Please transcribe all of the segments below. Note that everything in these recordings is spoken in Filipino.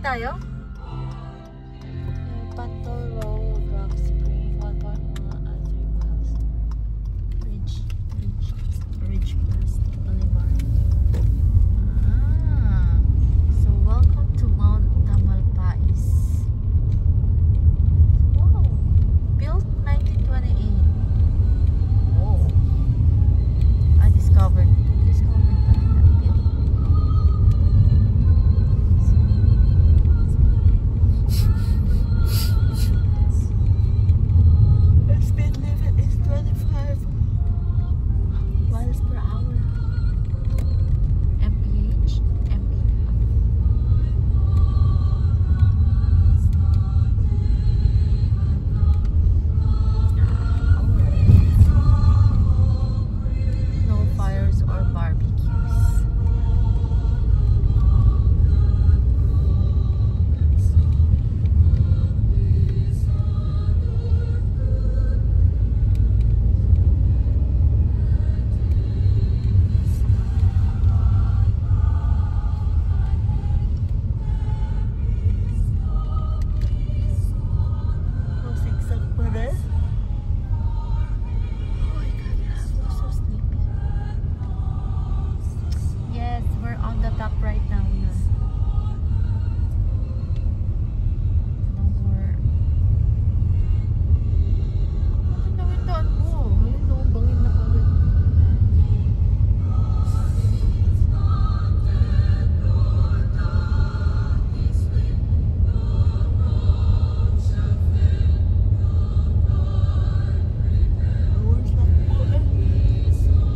tayo? Pantol Road, Rock Spring, 1.1 at 3 miles. Ridgecrest Boulevard. So welcome to Mount Tamalpais. Wow, built 1928. Oh, I discovered that built. The speed limit is 25 miles per hour. MPH? No fires or barbecues. Yes, we're on the top right now. No more. Ano nawindaan mo? Ayun o, bangin na kagad. Hours lang po eh.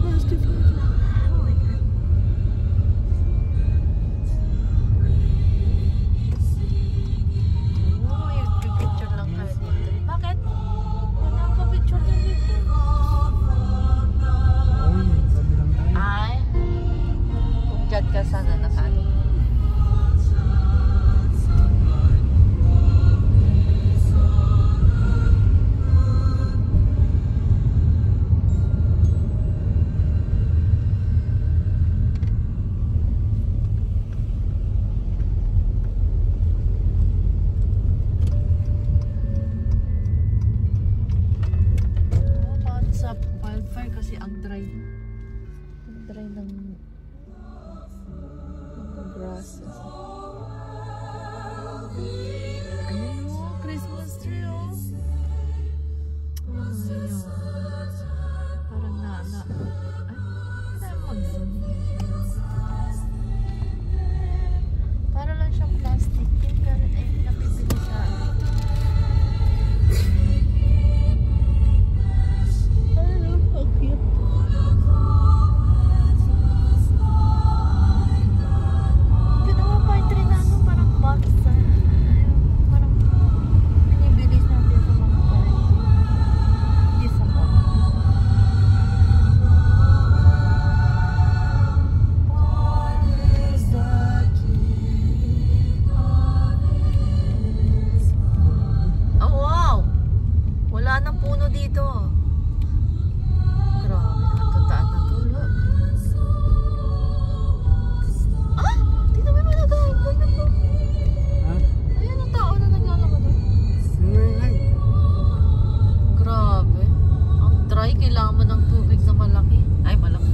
Last 5 lang. Oh my God. Oh, yung picture lang kami dito. Bakit? Wala ka picture lang dito. Ay, kung dyan ka sana nakano. Sa wildfire kasi ang dry ng mga grasses. Ayun o, Christmas tree o. Ayun. Parang ay, mag-zoom. Para lang siyang plastic. Yung ganun ay napipili sa ginawa pa yung train na ano, parang box parang binibilis natin sa mga parang isa pa. Oh wow! Wala nang puno dito. Kailangan mo ng tubig na malaki. Ay, malaki.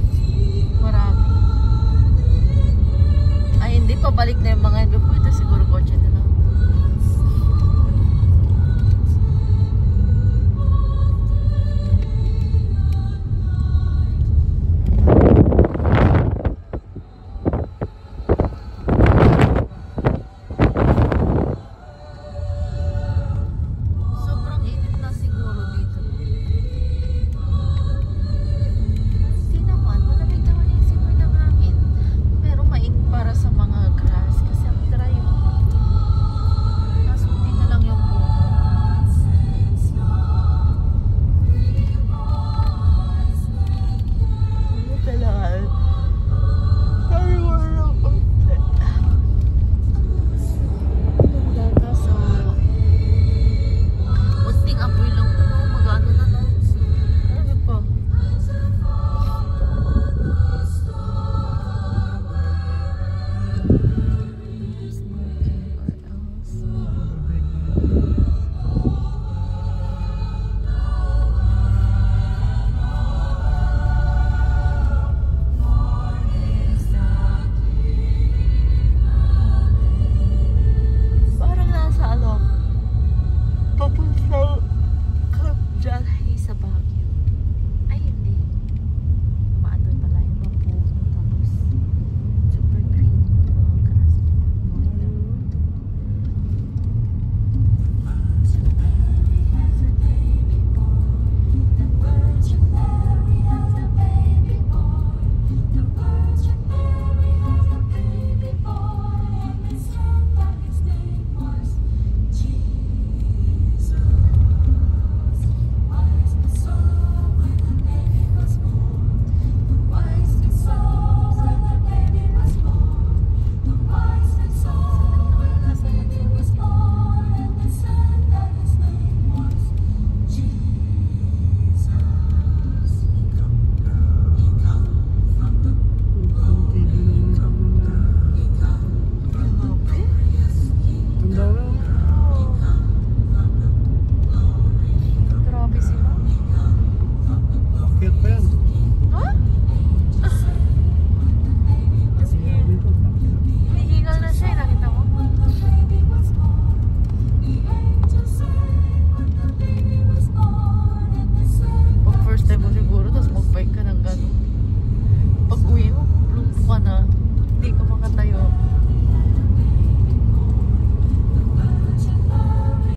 Marami. Ay, hindi. Pabalik na yung mga ito. Ito siguro kotse na lang.